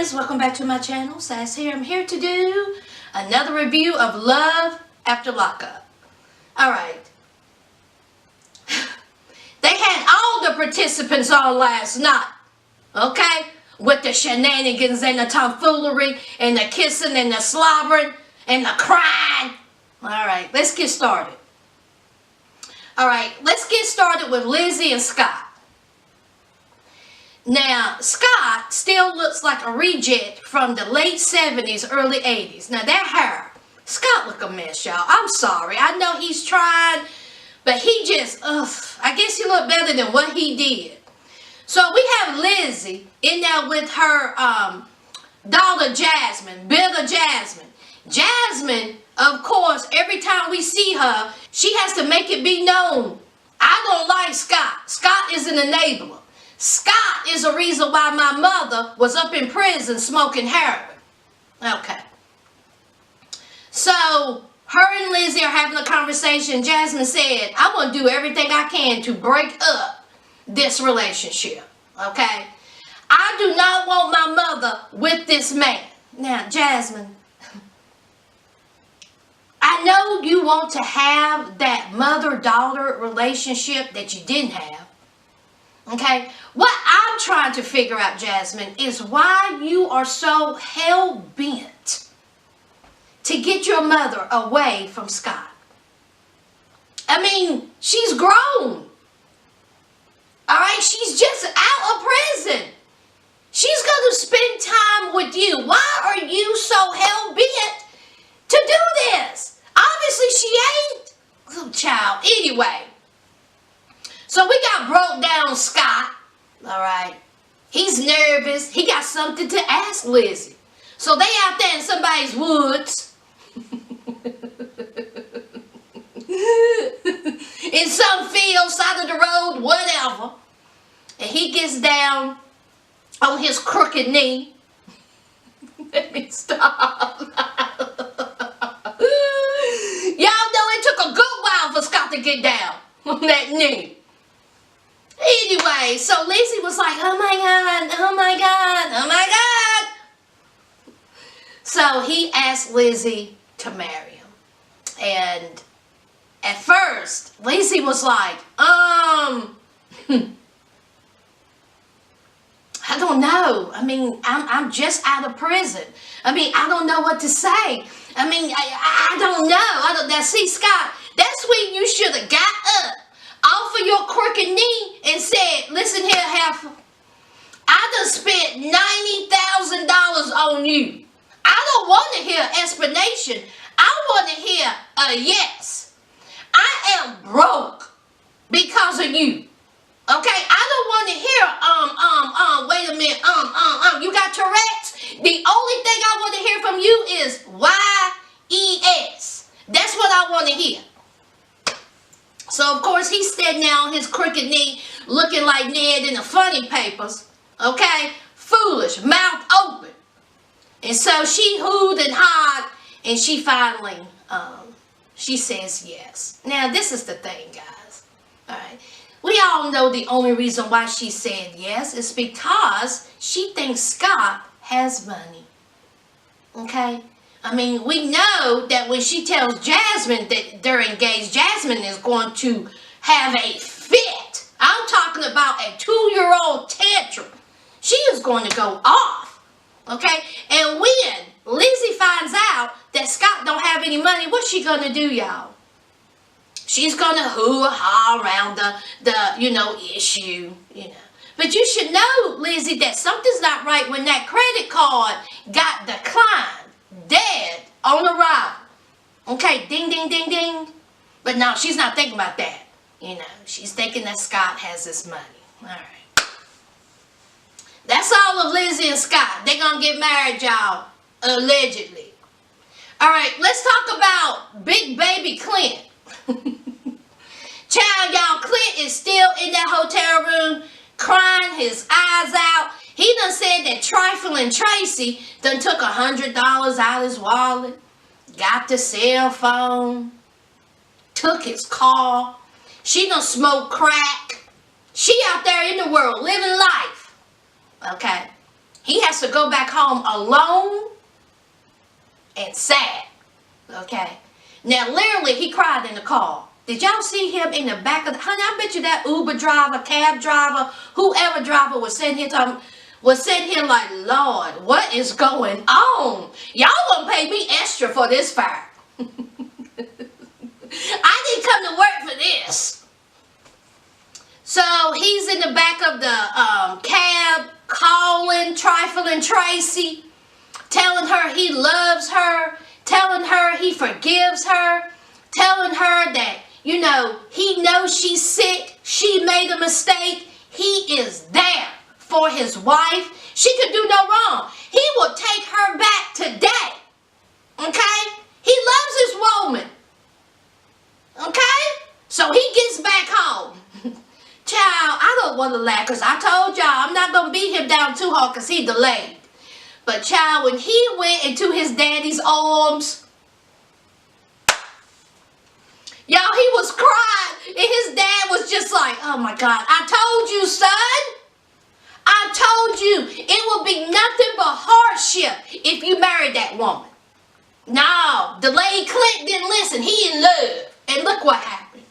guys, welcome back to my channel. Sas here. I'm here to do another review of Love After Lockup. Alright. They had all the participants on last night. Okay? With the shenanigans and the tomfoolery and the kissing and the slobbering and the crying. Alright, let's get started. Alright, let's get started with Lizzie and Scott. Now, Scott still looks like a reject from the late 70s, early 80s. Now, that hair, Scott look a mess, y'all. I'm sorry. I know he's trying, but he just, I guess he looked better than what he did. So, we have Lizzie in there with her daughter Jasmine, bitter Jasmine. Jasmine, of course, every time we see her, she has to make it be known, I don't like Scott. Scott is an enabler. Scott is the reason why my mother was up in prison smoking heroin. Okay. So, her and Lizzie are having a conversation. Jasmine said, I'm going to do everything I can to break up this relationship. Okay? I do not want my mother with this man. Now, Jasmine, I know you want to have that mother-daughter relationship that you didn't have. Okay, what I'm trying to figure out, Jasmine, is why you are so hell-bent to get your mother away from Scott. I mean, she's grown. All right, she's just out of prison. She's going to spend time with you. Why are you so hell-bent to do this? Obviously, she ain't. Little child. Anyway. So we got broke down Scott, all right. He's nervous. He got something to ask Lizzie. So they out there in somebody's woods. In some field, side of the road, whatever. And he gets down on his crooked knee. Let me stop. Y'all know it took a good while for Scott to get down on that knee. Anyway, so Lizzie was like, oh my God, oh my God, oh my God. So he asked Lizzie to marry him. And at first, Lizzie was like, I don't know. I mean, I'm just out of prison. I mean, I don't know what to say. I mean, I don't know. Now, see, Scott, that's when you should have got up off of your crooked knee and said, listen here, heifer, I done spent $90,000 on you. I don't want to hear explanation. I want to hear a yes. I am broke because of you. Okay, I don't want to hear, wait a minute, you got Tourette's? The only thing I want to hear from you is Y-E-S. That's what I want to hear. So, of course, he's standing there on his crooked knee, looking like Ned in the funny papers. Okay? Foolish, mouth open. And so she hooed and hawed, and she finally, she says yes. Now, this is the thing, guys. All right? We all know the only reason why she said yes is because she thinks Scott has money. Okay? I mean, we know that when she tells Jasmine that they're engaged, Jasmine is going to have a fit. I'm talking about a 2-year-old tantrum. She is going to go off. Okay? And when Lizzie finds out that Scott don't have any money, what's she going to do, y'all? She's going to hoo-ha around the issue, But you should know, Lizzie, that something's not right when that credit card got declined. Dead on arrival. Okay, ding, ding, ding, ding. But no, she's not thinking about that. She's thinking that Scott has this money. All right. That's all of Lizzie and Scott. They're going to get married, y'all. Allegedly. All right, let's talk about Big Baby Clint. Child, y'all, Clint is still in that hotel room crying his eyes out. He done said that Trifling Tracy done took $100 out of his wallet, got the cell phone, took his car. She done smoked crack. She out there in the world living life. Okay. He has to go back home alone and sad. Okay. Now, literally, he cried in the car. Did y'all see him in the back of the... Honey, I bet you that Uber driver, cab driver, whoever driver was sitting here talking... Was sitting here like, Lord, what is going on? Y'all gonna pay me extra for this fire. I didn't come to work for this. So he's in the back of the cab, calling, trifling Tracy, telling her he loves her, telling her he forgives her, telling her that, you know, he knows she's sick, she made a mistake, he is there for his wife. She could do no wrong. He will take her back today. Okay? He loves his woman. Okay? So he gets back home. Child, I don't want to laugh because I told y'all I'm not going to beat him down too hard because he delayed. But child, when he went into his daddy's arms, y'all, he was crying. And his dad was just like, oh my God, I told you, son. I told you it will be nothing but hardship if you married that woman. No, delayed Clint didn't listen. He in love. And look what happened.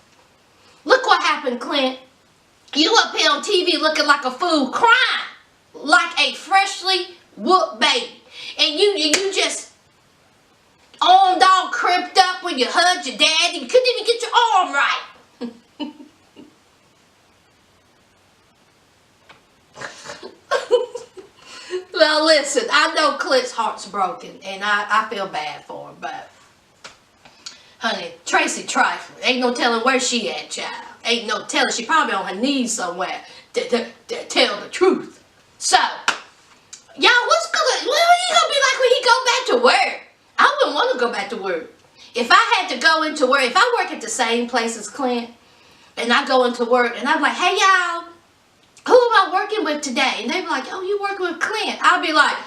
Look what happened, Clint. You up here on TV looking like a fool, crying like a freshly whooped baby. And you just armed all crimped up when you hugged your dad. You couldn't even get your arm right. Well, listen, I know Clint's heart's broken, and I feel bad for him, but, honey, Tracy trifling. Ain't no telling where she at, child. Ain't no telling. She probably on her knees somewhere to tell the truth. So, y'all, what are you going to be like when he go back to work? I wouldn't want to go back to work. If I had to go into work, if I work at the same place as Clint, and I go into work, and I'm like, hey, y'all, who am I working with today? And they be like, oh, you working with Clint. I'll be like,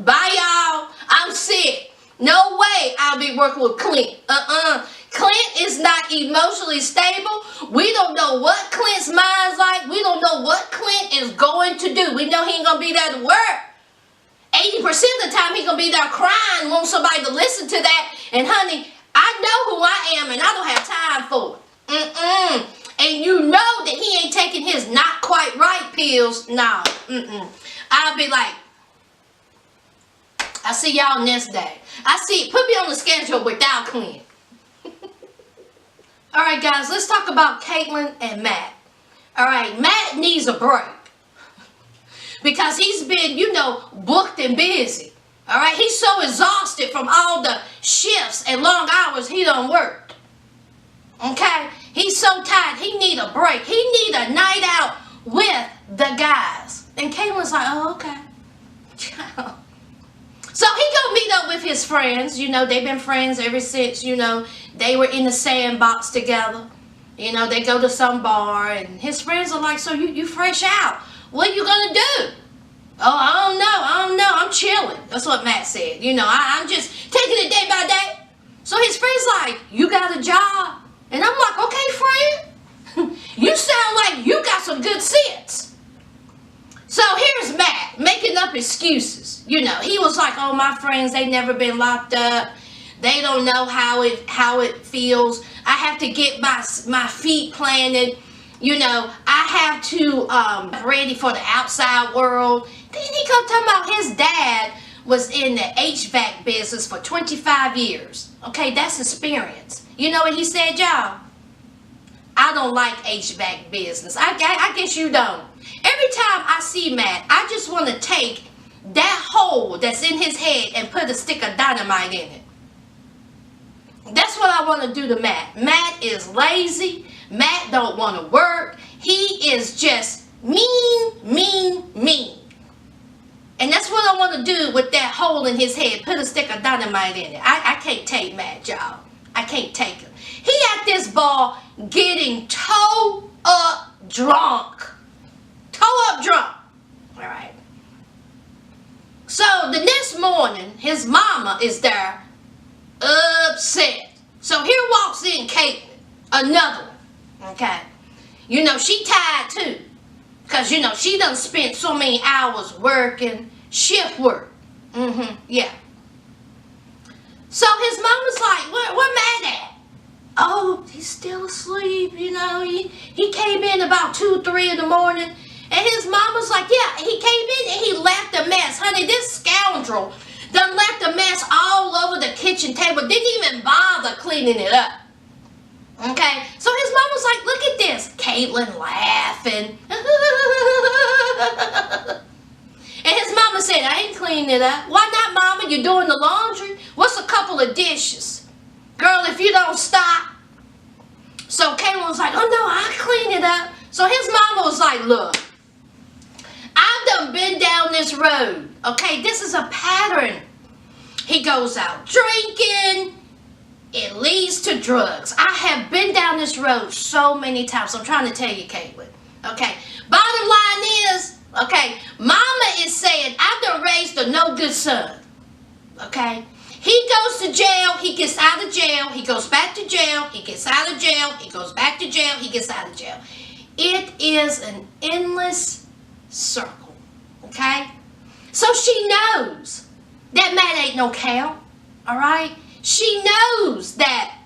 bye, y'all. I'm sick. No way I'll be working with Clint. Clint is not emotionally stable. We don't know what Clint's mind's like. We don't know what Clint is going to do. We know he ain't going to be there to work. 80% of the time he going to be there crying, want somebody to listen to that. And honey, I know who I am and I don't have time for it. And you know that he ain't taking his not quite right pills. No. I'll be like, I'll see y'all next day. Put me on the schedule without Clint. Alright guys, let's talk about Caitlin and Matt. Alright, Matt needs a break. Because he's been, you know, booked and busy. Alright, he's so exhausted from all the shifts and long hours he done worked. Okay? He's so tired. He need a break. He need a night out with the guys. And Caitlin's like, oh, okay. So he go meet up with his friends. You know, they've been friends ever since, you know, they were in the sandbox together. You know, they go to some bar and his friends are like, so you fresh out. What are you going to do? Oh, I don't know. I'm chilling. That's what Matt said. You know, I'm just taking it day by day. So his friend's like, you got a job? And I'm like, okay, friend, you sound like you got some good sense. So here's Matt making up excuses. You know, he was like, oh, my friends, they never been locked up. They don't know how it feels. I have to get my feet planted. You know, I have to ready for the outside world. Then he come talking about his dad was in the HVAC business for 25 years. Okay, that's experience. You know what he said, y'all? I don't like HVAC business. I guess you don't. Every time I see Matt, I just want to take that hole that's in his head and put a stick of dynamite in it. That's what I want to do to Matt. Matt is lazy. Matt don't want to work. He is just mean. And that's what I want to do with that hole in his head. Put a stick of dynamite in it. I can't take Matt, y'all. I can't take him. He at this bar getting toe up drunk. Alright. So the next morning, his mama is there upset. So here walks in Caitlin, another one. Okay. You know, she tired too. Because, you know, she done spent so many hours working, shift work. Yeah. So his mom was like, where Matt at? Oh, he's still asleep, you know. He came in about 2, 3 in the morning. And his mom was like, yeah, he came in and he left a mess. Honey, this scoundrel done left a mess all over the kitchen table. Didn't even bother cleaning it up. Okay, so his mom was like, look at this. Caitlin laughing. And his mama said, I ain't cleaning it up. Why not, mama? You're doing the laundry? What's a couple of dishes? Girl, if you don't stop. So Caitlin was like, oh no, I'll clean it up. So his mama was like, look, I've done been down this road. Okay, this is a pattern. He goes out drinking. It leads to drugs. I have been down this road so many times. I'm trying to tell you, Caitlin. Okay. Bottom line is, okay, mama is saying, I've done raised a no good son. Okay. He goes to jail. He gets out of jail. He goes back to jail. He gets out of jail. He goes back to jail. He gets out of jail. It is an endless circle. Okay. So she knows that Matt ain't no cow. All right. She knows that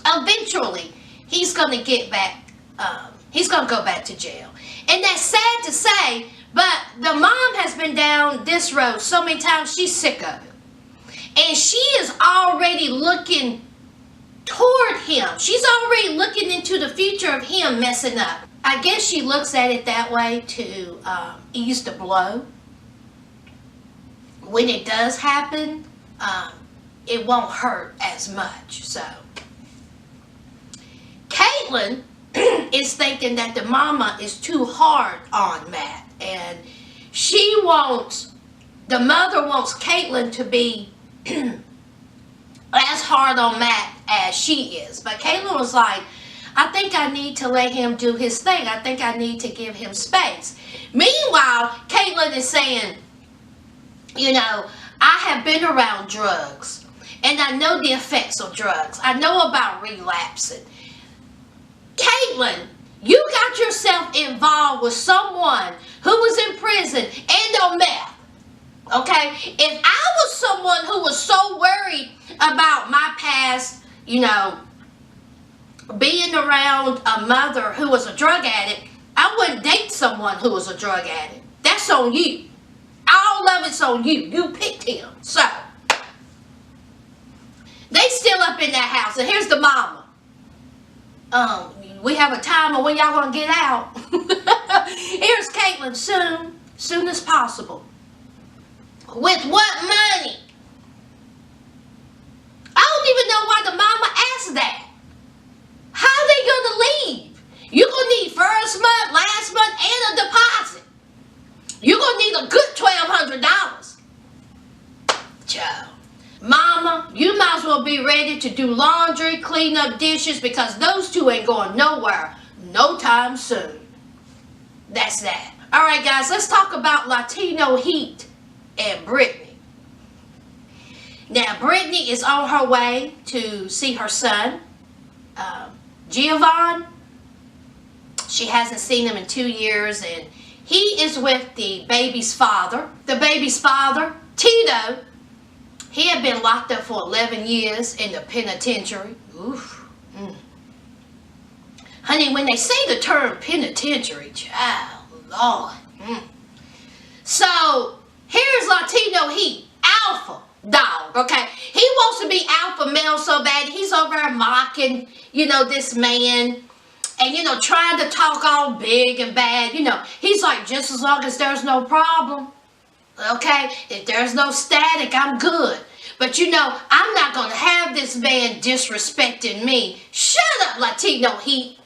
eventually he's going to get back, he's going to go back to jail. And that's sad to say, but the mom has been down this road so many times, she's sick of it. And she is already looking toward him. She's already looking into the future of him messing up. I guess she looks at it that way to ease the blow. When it does happen, it won't hurt as much. So Caitlin is thinking that the mama is too hard on Matt, and the mother wants Caitlin to be as hard on Matt as she is. But Caitlin was like, I think I need to let him do his thing. I think I need to give him space. Meanwhile, Caitlin is saying, you know, I have been around drugs. And I know the effects of drugs. I know about relapsing. Caitlin, you got yourself involved with someone who was in prison and on meth. Okay? If I was someone who was so worried about my past, you know, being around a mother who was a drug addict, I wouldn't date someone who was a drug addict. That's on you. All of it's on you. You picked him. So they still up in that house. And here's the mama. We have a timer when y'all gonna get out. Here's Caitlin soon as possible. With what money? I don't even know why the mama asked that. How are they gonna leave? You're gonna need first month, last month, and a deposit. You're gonna need a good $1,200. Child. Mama, you might as well be ready to do laundry, clean up dishes, because those two ain't going nowhere no time soon. That's that. All right, guys, let's talk about Latino heat and Brittany. Now, Brittany is on her way to see her son, Giovanni. She hasn't seen him in 2 years, and he is with the baby's father. The baby's father, Tito, he had been locked up for 11 years in the penitentiary. Oof. Honey, when they say the term penitentiary, child, Lord. So, here's Latino heat, alpha dog, okay? He wants to be alpha male so bad. He's over there mocking, you know, this man. And, you know, trying to talk all big and bad. You know, he's like, just as long as there's no problem. Okay? If there's no static, I'm good. But, you know, I'm not going to have this man disrespecting me. Shut up, Latino heat.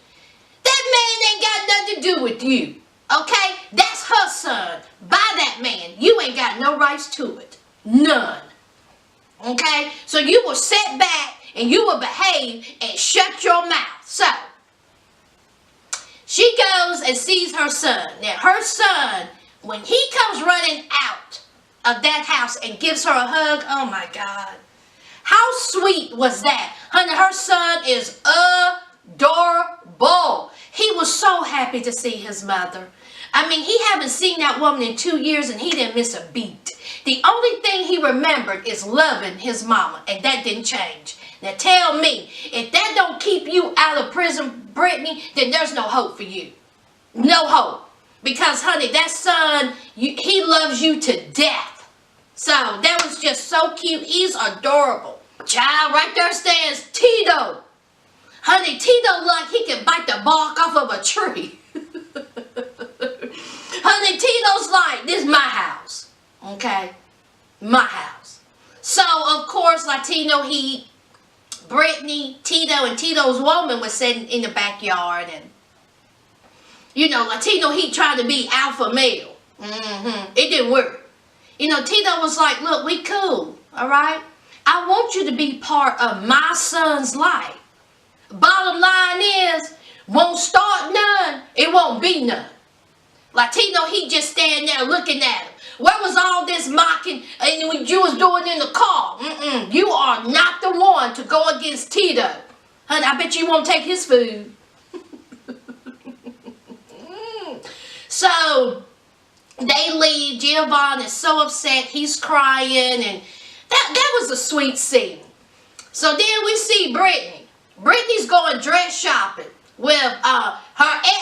That man ain't got nothing to do with you. Okay? That's her son. By that man. You ain't got no rights to it. None. Okay? So you will sit back and you will behave and shut your mouth. So she goes and sees her son. Now, her son, when he comes running out of that house and gives her a hug, oh my God. How sweet was that? Honey, her son is adorable. He was so happy to see his mother. I mean, he haven't seen that woman in 2 years and he didn't miss a beat. The only thing he remembered is loving his mama, and that didn't change. Now tell me, if that don't keep you out of prison, Brittany, then there's no hope for you. No hope. Because, honey, that son, he loves you to death. So, that was just so cute. He's adorable. Child, right there stands Tito. Honey, Tito like he can bite the bark off of a tree. Honey, Tito's like, this is my house. Okay? My house. So, of course, Latino, Brittany, Tito, and Tito's woman was sitting in the backyard. And, you know, Latino, he tried to be alpha male. It didn't work. You know, Tito was like, look, we cool. All right? I want you to be part of my son's life. Bottom line is, won't start none, it won't be none. Latino, he just stand there looking at him. Where was all this mocking and what you was doing in the car? You are not the one to go against Tito. Honey, I bet you won't take his food. So, they leave. Giovanni is so upset. He's crying. And that was a sweet scene. So then we see Brittany. Brittany's going dress shopping with her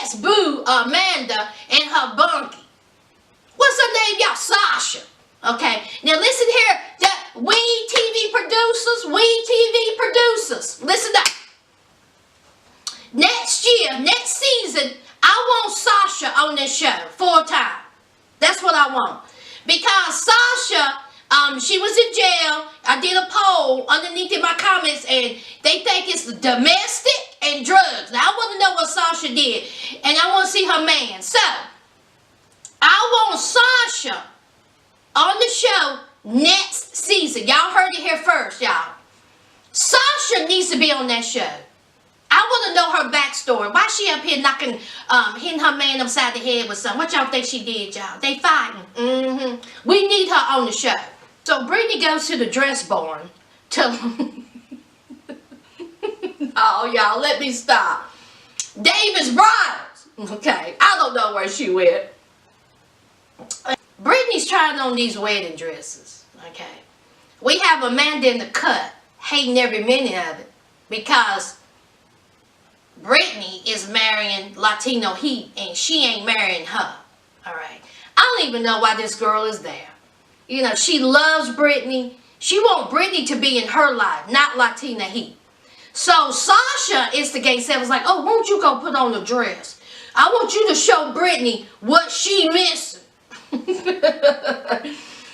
ex-boo, Amanda, and her bunkie. What's her name, y'all? Sasha. Okay. Now listen here. We TV producers. Listen up. Next year, next season, I want Sasha on this show full time. That's what I want. Because Sasha, she was in jail. I did a poll underneath in my comments, and they think it's domestic and drugs. Now, I want to know what Sasha did, and I want to see her man. So, I want Sasha on the show next season. Y'all heard it here first, y'all. Sasha needs to be on that show. I want to know her backstory. Why she up here knocking, hitting her man upside the head with something? What y'all think she did, y'all? They fighting. We need her on the show. So Brittany goes to the dress barn to... Oh, y'all, let me stop. David's Bridals. Okay, I don't know where she went. Brittany's trying on these wedding dresses. Okay. We have Amanda in the cut, hating every minute of it. Because... Brittany is marrying Latino Heat and she ain't marrying her. Alright. I don't even know why this girl is there. You know, she loves Brittany. She wants Brittany to be in her life, not Latina Heat. So Sasha instigated, was like, oh, won't you go put on a dress? I want you to show Brittany what she missing.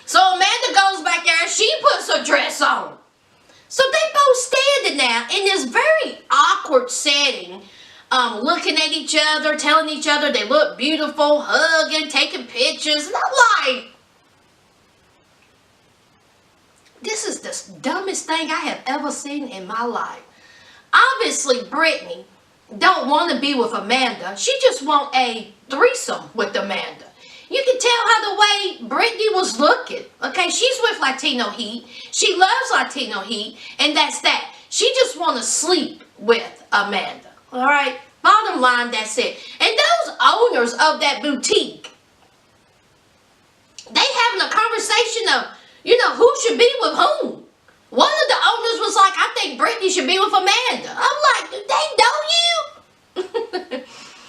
So Amanda goes back there and she puts her dress on. So they both standing there in this very awkward setting, looking at each other, telling each other they look beautiful, hugging, taking pictures. And I'm like, this is the dumbest thing I have ever seen in my life. Obviously, Brittany don't want to be with Amanda. She just want a threesome with Amanda. You can tell how the way Brittany was looking. Okay, she's with Latino Heat. She loves Latino Heat, and that's that. She just want to sleep with Amanda. All right? Bottom line, that's it. And those owners of that boutique, they having a conversation of, you know, who should be with whom. One of the owners was like, I think Brittany should be with Amanda. I'm like, do they know you?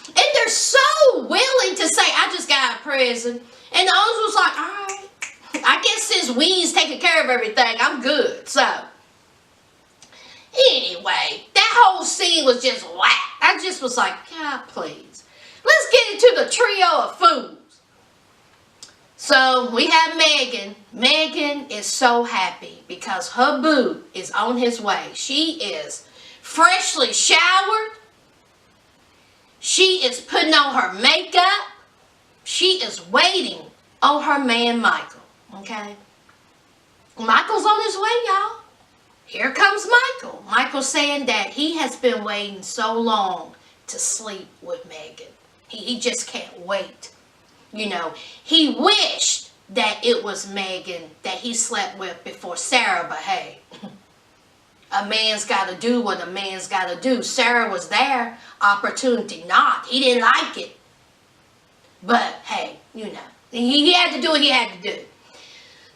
And they're so willing to say, I just got out of prison. And the owners was like, all right. I guess since we's taking care of everything, I'm good. So, anyway, that whole scene was just whack. I just was like, God, please. Let's get into the trio of fools. So, we have Megan. Megan is so happy because her boo is on his way. She is freshly showered. She is putting on her makeup. She is waiting on her man, Michael. Okay? Michael's on his way, y'all. Here comes Michael. Michael's saying that he has been waiting so long to sleep with Megan. He just can't wait. You know, he wished that it was Megan that he slept with before Sarah, but hey, a man's got to do what a man's got to do. Sarah was there, opportunity not. He didn't like it. But hey, you know, he had to do what he had to do.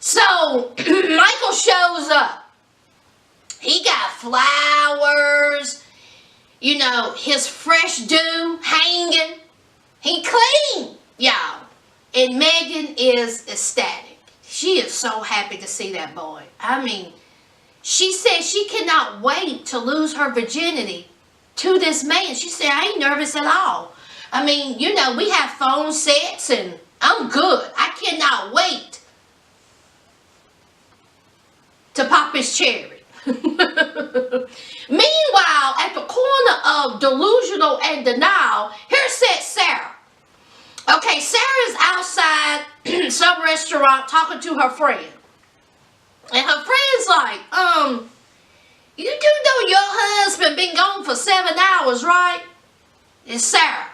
So Michael shows up. He got flowers, you know, his fresh dew hanging. He clean, y'all. And Megan is ecstatic. She is so happy to see that boy. I mean, she said she cannot wait to lose her virginity to this man. She said, I ain't nervous at all. I mean, you know, we have phone sex and I'm good. I cannot wait to pop his cherry. Meanwhile, at the corner of delusional and denial, here sits Sarah. Okay, Sarah's outside some restaurant talking to her friend. And her friend's like, you do know your husband been gone for 7 hours, right? It's Sarah,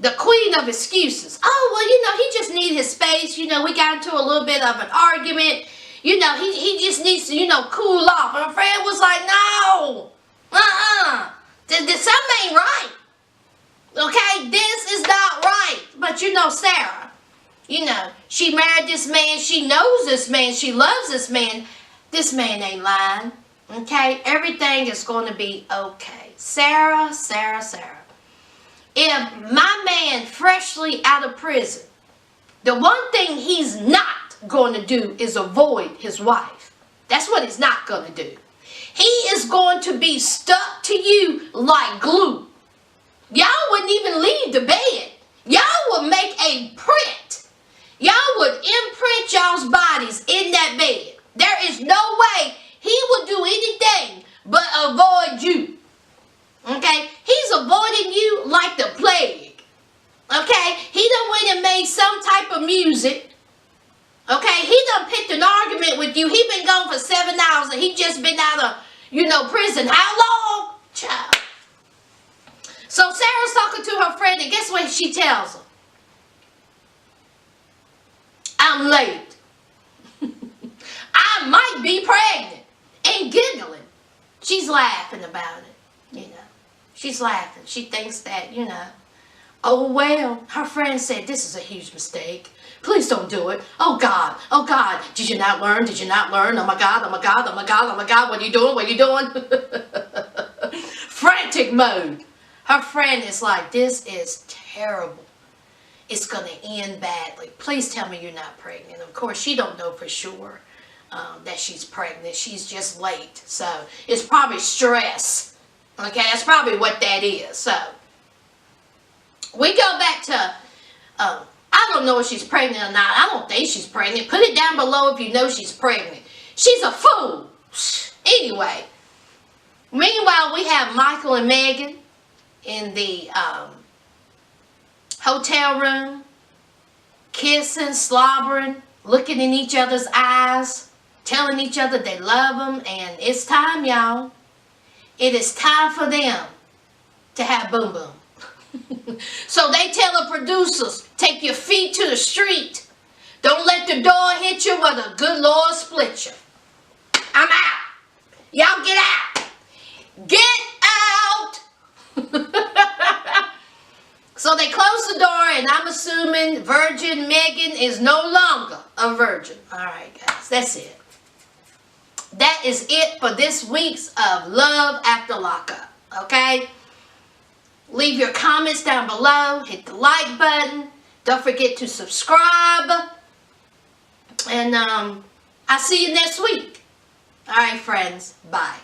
the queen of excuses. Oh, well, you know, he just needed his space. You know, we got into a little bit of an argument. You know, he just needs to, you know, cool off. And her friend was like, no, something ain't right. Okay, this is not right. But you know, Sarah, you know, she married this man. She knows this man. She loves this man. This man ain't lying. Okay, everything is going to be okay. Sarah. If my man freshly out of prison, the one thing he's not going to do is avoid his wife. That's what he's not going to do. He is going to be stuck to you like glue. Y'all wouldn't even leave the bed. Y'all would make a print. Y'all would imprint y'all's bodies in that bed. There is no way he would do anything but avoid you. Okay? He's avoiding you like the plague. Okay? He done went and made some type of music. Okay? He done picked an argument with you. He been gone for 7 hours and he just been out of, you know, prison. How long? Child. So Sarah's talking to her friend, and guess what she tells her? I'm late. I might be pregnant. And giggling. She's laughing about it, you know. She's laughing. She thinks that, you know, oh well, her friend said this is a huge mistake. Please don't do it. Oh God, did you not learn? Did you not learn? Oh my God, what are you doing? What are you doing? Frantic mode. Her friend is like, this is terrible. It's going to end badly. Please tell me you're not pregnant. Of course, she don't know for sure that she's pregnant. She's just late. So, it's probably stress. Okay, that's probably what that is. So, we go back to, I don't know if she's pregnant or not. I don't think she's pregnant. Put it down below if you know she's pregnant. She's a fool. Anyway, meanwhile, we have Michael and Megan in the hotel room, kissing, slobbering, looking in each other's eyes, telling each other they love them, and it's time, y'all. It is time for them to have boom boom. So they tell the producers, take your feet to the street. Don't let the door hit you where the good Lord split you. I'm out. Y'all get out. Get out. So they close the door, and I'm assuming Virgin Megan is no longer a virgin. Alright guys, that's it. That is it for this week's of Love After Lockup. Okay? Leave your comments down below. Hit the like button. Don't forget to subscribe. And I'll see you next week. Alright friends, bye.